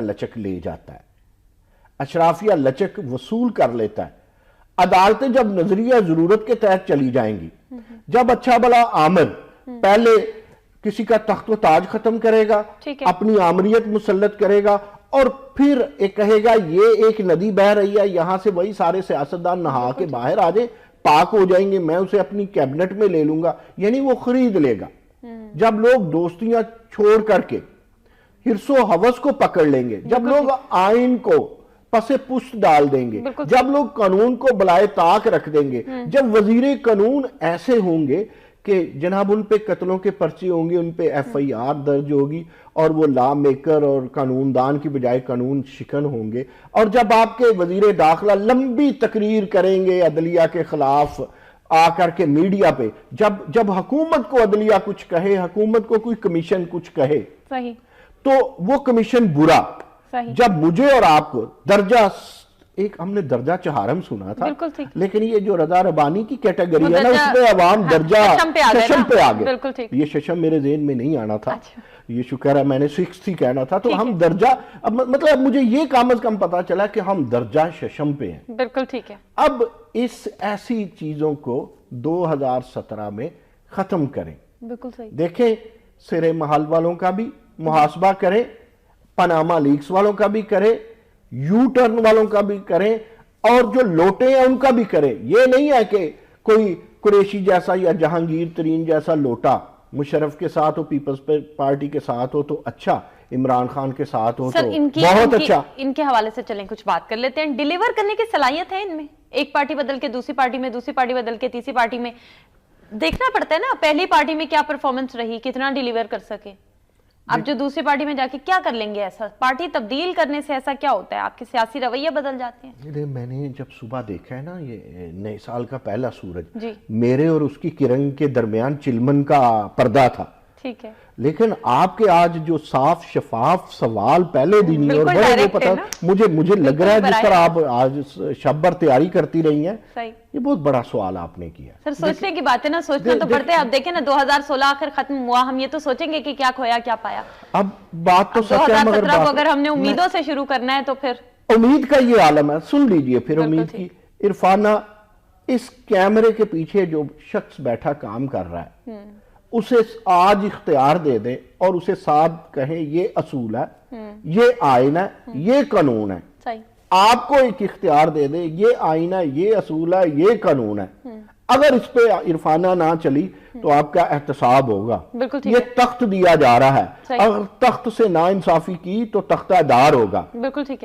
لچک لے جاتا ہے، اشرافیہ لچک وصول کر لیتا ہے. عدالتیں جب نظریہ ضرورت کے تحت چلی جائیں گی، جب اچھا بلا آمر پہلے کسی کا تخت و تاج ختم کرے گا، اپنی آمریت مسلط کرے گا، اور پھر ایک کہے گا یہ ایک ندی بہہ رہی ہے، یہاں سے وہی سارے سیاستدان نہا کے باہر آ جائیں، پاک ہو جائیں گے، میں اسے اپنی کیبنٹ میں لے لوں گا، یعنی وہ خرید لے گا. جب لوگ دوستیاں چھوڑ کر کے حرص و ہوس کو پکڑ لیں گے، جب لوگ آئین کو پس پشت ڈال دیں گے، جب لوگ قانون کو بلائے طاق رکھ دیں گے، جب وزیر قانون ایسے ہوں گے کہ جناب ان پہ قتلوں کے پرچے ہوں گے، ان پہ ایف آئی آر درج ہوگی، اور وہ لا میکر اور قانون دان کی بجائے قانون شکن ہوں گے، اور جب آپ کے وزیر داخلہ لمبی تقریر کریں گے عدلیہ کے خلاف آ کر کے میڈیا پہ، جب حکومت کو عدلیہ کچھ کہے، حکومت کو کوئی کمیشن کچھ کہے، تو وہ کمیشن برا. جب مجھے اور آپ کو درجہ ایک ہم نے درجہ چہارم سنا تھا، لیکن یہ جو رضا ربانی کی کیٹیگری ہے نا، اس میں عوام درجہ ششم پہ آگئے. یہ ششم میرے ذہن میں نہیں آنا تھا، یہ شکر ہے میں نے 6 ہی کہنا تھا. تو ہم درجہ، مطلب مجھے یہ کم از کم پتا چلا کہ ہم درجہ ششم پہ ہیں. بالکل ٹھیک ہے. اب اس ایسی چیزوں کو 2017 میں ختم کریں. بالکل صحیح. دیکھیں سرے محل والوں کا بھی محاسبہ کریں، پاناما لیکس والوں کا بھی کریں، یو ٹرن والوں کا بھی کریں، اور جو لوٹے ہیں ان کا بھی کریں. یہ نہیں ہے کہ کوئی قریشی جیسا یا جہانگیر ترین جیسا لوٹا مشرف کے ساتھ ہو، پیپلز پارٹی کے ساتھ ہو تو اچھا، عمران خان کے ساتھ ہو تو بہت اچھا. ان کے حوالے سے چلیں کچھ بات کر لیتے ہیں. ڈیلیور کرنے کی صلاحیت ہے ان میں؟ ایک پارٹی بدل کے دوسری پارٹی میں، دوسری پارٹی بدل کے تیسری پارٹی میں، دیکھنا پڑتا ہے نا پہلی پارٹی میں کیا پرفارمنس رہی، کتنا ڈیلیور کر سکے. اب جو دوسری پارٹی میں جا کے کیا کر لیں گے؟ ایسا پارٹی تبدیل کرنے سے ایسا کیا ہوتا ہے؟ آپ کے سیاسی رویے بدل جاتے ہیں؟ میں نے جب صبح دیکھا ہے نا یہ نئے سال کا پہلا سورج، میرے اور اس کی کرن کے درمیان چلمن کا پردہ تھا. ٹھیک ہے. لیکن آپ کے آج جو صاف شفاف سوال پہلے دن ہی، اور بڑے وہ پتا مجھے لگ رہا ہے جس طرح آپ آج شب بھر تیاری کرتی رہی ہیں، یہ بہت بڑا سوال آپ نے کیا. سر سوچنے کی بات ہے نا، سوچنا تو پڑتا ہے. اب دیکھیں نا 2016 آخر ختم ہوا، ہم یہ تو سوچیں گے کہ کیا کھویا کیا پایا. اب بات تو سچ ہے، مگر 2017 کو اگر ہم نے امیدوں سے شروع کرنا ہے تو پھر امید کا یہ عالم ہے. سن لیجئے پھر امید کی. عرفانہ، اس کیمرے کے پیچھے جو شخص بیٹھا کام کر رہا ہے، اسے آج اختیار دے دیں اور اسے ساتھ کہیں یہ اصول ہے، یہ آئین ہے، یہ قانون ہے. آپ کو ایک اختیار دے دیں، یہ آئین ہے، یہ اصول ہے، یہ قانون ہے. اگر اس پہ عرفانہ نہ چلی تو آپ کا احتساب ہوگا. یہ تخت دیا جا رہا ہے، اگر تخت سے نا انصافی کی تو تختہ دار ہوگا.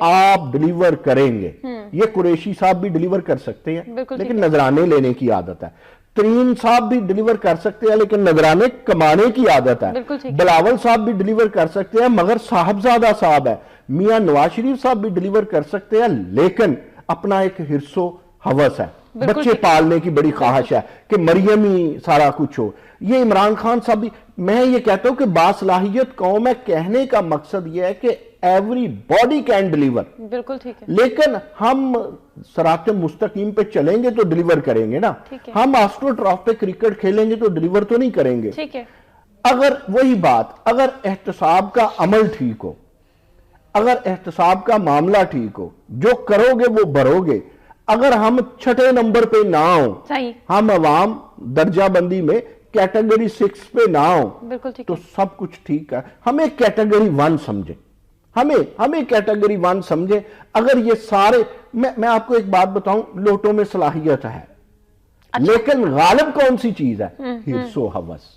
آپ ڈیلیور کریں گے. یہ قریشی صاحب بھی ڈیلیور کر سکتے ہیں لیکن نذرانے لینے کی عادت ہے. ترین صاحب بھی ڈیلیور کر سکتے ہیں لیکن نذرانے کمانے کی عادت ہے. بلاول صاحب بھی ڈیلیور کر سکتے ہیں مگر صاحبزادہ صاحب ہے. میاں نواز شریف صاحب بھی ڈیلیور کر سکتے ہیں لیکن اپنا ایک حرص و ہوس ہے، بچے پالنے کی بڑی خواہش ہے کہ مریم ہی سارا کچھ ہو. یہ عمران خان صاحب بھی، میں یہ کہتا ہوں کہ باصلاحیت قوم ہے. کہنے کا مقصد یہ ہے کہ ایوری باڈی کین ڈیلیور. بالکل ٹھیک ہے. لیکن ہم صراط مستقیم پہ چلیں گے تو ڈیلیور کریں گے نا. ہم آسٹرو ٹراف پہ کرکٹ کھیلیں گے تو ڈیلیور تو نہیں کریں گے. ٹھیک ہے. اگر وہی بات، اگر احتساب کا عمل ٹھیک ہو، اگر احتساب کا معاملہ ٹھیک ہو، جو کرو گے وہ بھرو گے. اگر ہم چھٹے نمبر پہ نہ ہوں، ہم عوام درجہ بندی میں کیٹیگری 6 پہ نہ ہوں تو سب کچھ ٹھیک ہے. ہمیں کیٹیگری 1 سمجھیں، ہمیں کیٹیگری 1 سمجھیں. اگر یہ سارے، میں آپ کو ایک بات بتاؤں، لوٹوں میں صلاحیت ہے لیکن غالب کون سی چیز ہے؟ حرص و ہوس.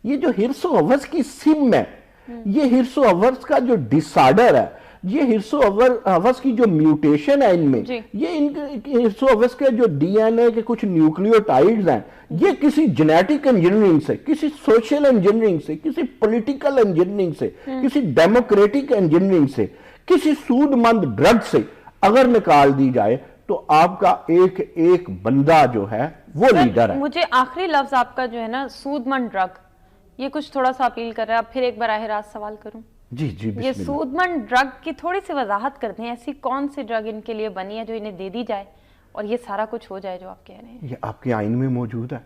یہ جو حرص و ہوس کی سم ہے، یہ حرص و ہوس کا جو ڈس آرڈر ہے، یہ حرص و ہوس کی جو میوٹیشن ہے ان میں، یہ حرص و ہوس کے جو ڈی این اے کے کچھ نیوکلیوٹائیڈز ہیں، یہ کسی جینیٹک انجینئرنگ سے، کسی سوشل انجینئرنگ سے، کسی پولیٹیکل انجینئرنگ سے، کسی ڈیموکریٹک انجینئرنگ سے، کسی سود مند ڈرگ سے اگر نکال دی جائے تو آپ کا ایک بندہ جو ہے وہ لیڈر ہے. مجھے آخری لفظ آپ کا جو ہے نا سود مند ڈرگ، یہ کچھ تھوڑا سا اپیل کر رہا ہے. اب پھر ایک براہ راست سوال کروں. جی بسم اللہ. یہ سود مند ڈرگ کی تھوڑی سی وضاحت کر دیں. ایسی کون سی ڈرگ ان کے لیے بنی ہے جو انہیں دے دی جائے اور یہ سارا کچھ ہو جائے جو آپ کہہ رہے ہیں؟ یہ آپ کے آئین میں موجود ہے.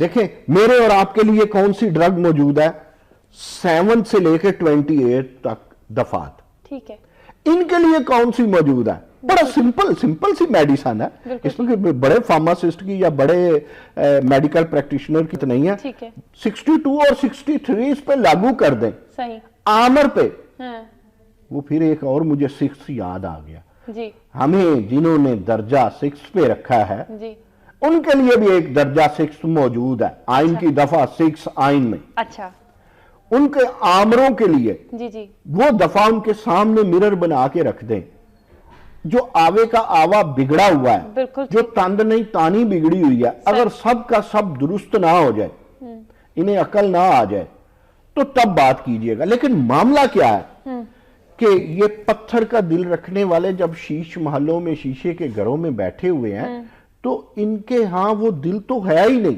دیکھیں میرے اور آپ کے لیے کون سی ڈرگ موجود ہے؟ 7 سے لے کے 28 تک دفعات. ٹھیک ہے. ان کے لیے کون سی موجود ہے؟ بڑا سمپل سی میڈیسن ہے، اس میں بڑے فارماسسٹ کی یا بڑے میڈیکل پریکٹیشنر کی تو نہیں ہے، 62 اور 63 اس پہ لاگو کر دیں آمر پہ، وہ پھر ایک اور مجھے 6 یاد آ گیا، ہمیں جنہوں نے درجہ 6 پہ رکھا ہے ان کے لیے بھی ایک درجہ 6 موجود ہے آئین کی دفعہ 6 آئین میں، اچھا ان کے آمروں کے لیے وہ دفعہ ان کے سامنے مرر بنا کے رکھ دیں، جو آوے کا آوا بگڑا ہوا ہے، جو تند نہیں تانی بگڑی ہوئی ہے، اگر سب کا سب درست نہ ہو جائے، انہیں عقل نہ آ جائے تو تب بات کیجئے گا۔ لیکن معاملہ کیا ہے کہ یہ پتھر کا دل رکھنے والے جب شیش محلوں میں شیشے کے گھروں میں بیٹھے ہوئے ہیں تو ان کے ہاں وہ دل تو ہے ہی نہیں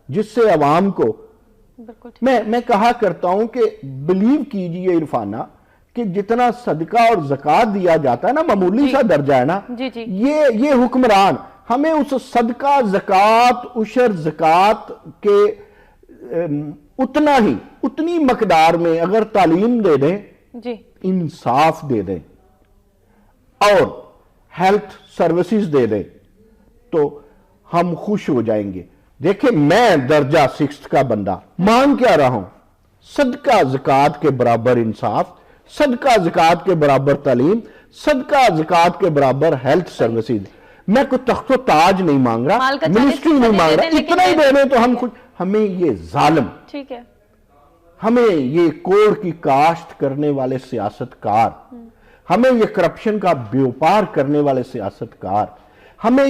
جس سے عوام کو، میں کہا کرتا ہوں کہ بلیو کیجئے عرفانہ کہ جتنا صدقہ اور زکوٰۃ دیا جاتا ہے نا، معمولی سا درجہ ہے نا، یہ حکمران ہمیں اس صدقہ زکوٰۃ عشر زکوٰۃ کے اتنی مقدار میں اگر تعلیم دے دیں، انصاف دے دیں اور ہیلتھ سروسز دے دیں تو ہم خوش ہو جائیں گے۔ دیکھیں میں درجہ 6 کا بندہ مان کیا رہا ہوں، صدقہ زکوٰۃ کے برابر انصاف، صدقہ زکوٰۃ کے برابر تعلیم، صدقہ زکوٰۃ کے برابر ہیلتھ سروسز۔ میں کوئی تخت و تاج نہیں مانگ رہا، منسٹری نہیں مانگ رہا، اتنا ہی دے دیں تو ہم خوش۔ ہمیں یہ ظالم، ہمیں یہ کوڑ کی کاشت کرنے والے سیاستکار، ہمیں یہ کرپشن کا بیوپار کرنے والے سیاستکار، ہمیں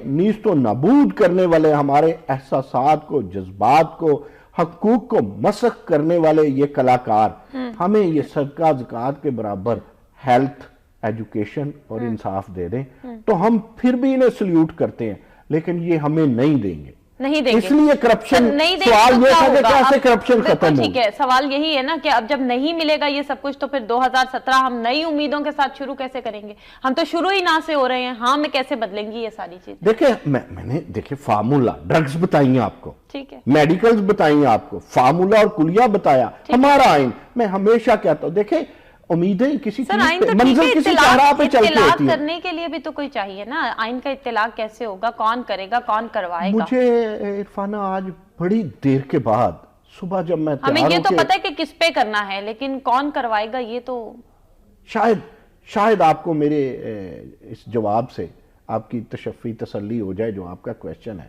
نیست و نابود کرنے والے ہمارے احساسات کو، جذبات کو، حقوق کو مسخ کرنے والے یہ کلاکار، ہمیں یہ صدقہ زکوٰۃ کے برابر ہیلتھ، ایجوکیشن اور انصاف دے دیں تو ہم پھر بھی انہیں سلیوٹ کرتے ہیں، لیکن یہ ہمیں نہیں دیں گے، اس لیے کرپشن، سوال یہ تھا کہ کیسے کرپشن ختم ہو۔ ٹھیک ہے، سوال یہی ہے نا کہ اب جب نہیں ملے گا یہ سب کچھ تو پھر 2017 ہم نئی امیدوں کے ساتھ شروع کیسے کریں گے؟ ہم تو شروع ہی نہ سے ہو رہے ہیں، ہاں میں کیسے بدلیں گی یہ ساری چیز؟ دیکھیں میں نے فارمولا ڈرگز بتائی ہیں آپ کو، ٹھیک ہے، میڈیکلز بتائی ہیں آپ کو، فارمولا اور کلیہ بتایا، ہمارا آئین، میں ہمیشہ کہتا ہوں دیکھیں امیدیں کسی چیز پہ، منزل کسی چہرہ پہ چلتی ہوتی ہے۔ اطلاع کرنے کے لیے بھی تو کوئی چاہیے نا، آئین کا اطلاع کیسے ہوگا، کون کرے گا، کون کروائے گا؟ مجھے عرفانہ آج بڑی دیر کے بعد صبح جب میں ہمیں یہ تو پتہ ہے کہ کس پہ کرنا ہے، لیکن کون کروائے گا یہ تو شاید آپ کو میرے اس جواب سے آپ کی تشفی تسلی ہو جائے جو آپ کا کویسچن ہے۔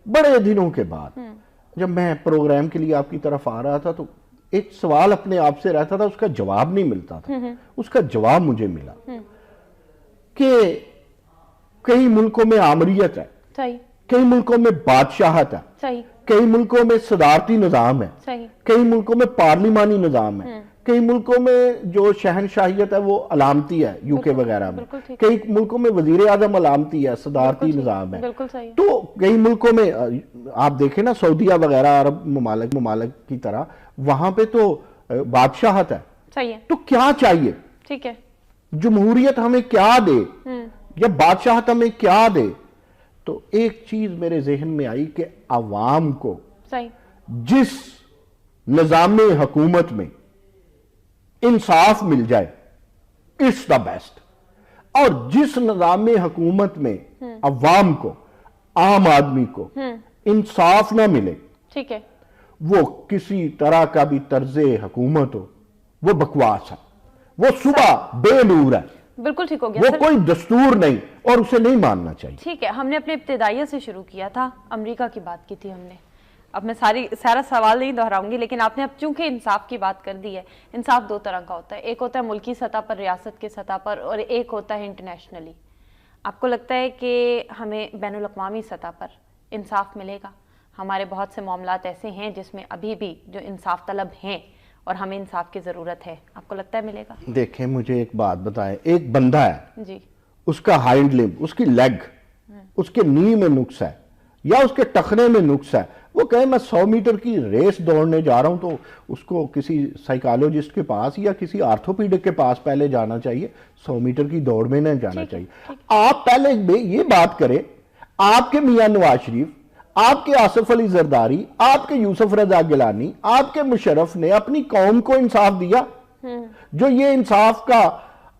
بڑے دنوں کے بعد جب میں پروگرام کے لیے آپ کی طرف آ رہا تھا تو ایک سوال اپنے آپ سے رہتا تھا، اس کا جواب نہیں ملتا تھا، اس کا جواب مجھے ملا کہ کئی ملکوں میں آمریت ہے، کئی ملکوں میں بادشاہت ہے، کئی ملکوں میں صدارتی نظام ہے، کئی ملکوں میں پارلیمانی نظام ہے، کئی ملکوں میں جو شہنشاہیت ہے وہ علامتی ہے، یو کے وغیرہ میں، کئی ملکوں میں وزیر اعظم علامتی ہے، صدارتی نظام ہے، تو کئی ملکوں میں آپ دیکھیں نا سعودیہ وغیرہ عرب ممالک کی طرح وہاں پہ تو بادشاہت ہے۔ تو کیا چاہیے؟ ٹھیک ہے، جمہوریت ہمیں کیا دے یا بادشاہت ہمیں کیا دے؟ تو ایک چیز میرے ذہن میں آئی کہ عوام کو جس نظام حکومت میں انصاف مل جائے اٹس دا بیسٹ، اور جس نظام حکومت میں عوام کو، عام آدمی کو انصاف نہ ملے، ٹھیک ہے، وہ کسی طرح کا بھی طرز حکومت ہو وہ بکواس ہے، وہ صبح بے نور ہے، بالکل ٹھیک ہو گیا، وہ کوئی دستور نہیں اور اسے نہیں ماننا چاہیے۔ ٹھیک ہے، ہم نے اپنے ابتدائیہ سے شروع کیا تھا، امریکہ کی بات کی تھی ہم نے، اب میں سارا سوال نہیں دہراؤں گی، لیکن آپ نے اب چونکہ انصاف کی بات کر دی ہے، انصاف 2 طرح کا ہوتا ہے، ایک ہوتا ہے ملکی سطح پر، ریاست کے سطح پر، اور ایک ہوتا ہے انٹرنیشنلی۔ آپ کو لگتا ہے کہ ہمیں بین الاقوامی سطح پر انصاف ملے گا؟ ہمارے بہت سے معاملات ایسے ہیں جس میں ابھی بھی جو انصاف طلب ہیں اور ہمیں انصاف کی ضرورت ہے، آپ کو لگتا ہے ملے گا؟ دیکھیں مجھے ایک بات بتائیں، ایک بندہ ہے جی، اس کا ہائنڈ لمب، اس کی لیگ، اس کے نی میں نقص ہے یا اس کے ٹخنے میں نقص ہے، وہ کہے میں 100 میٹر کی ریس دوڑنے جا رہا ہوں، تو اس کو کسی سائیکالوجسٹ کے پاس یا کسی آرتھوپیڈک کے پاس پہلے جانا چاہیے، 100 میٹر کی دوڑ میں نہیں جانا چاہیے۔ آپ پہلے یہ بات کریں، آپ کے میاں نواز شریف، آپ کے آصف علی زرداری، آپ کے یوسف رضا گیلانی، آپ کے مشرف نے اپنی قوم کو انصاف دیا؟ جو یہ انصاف کا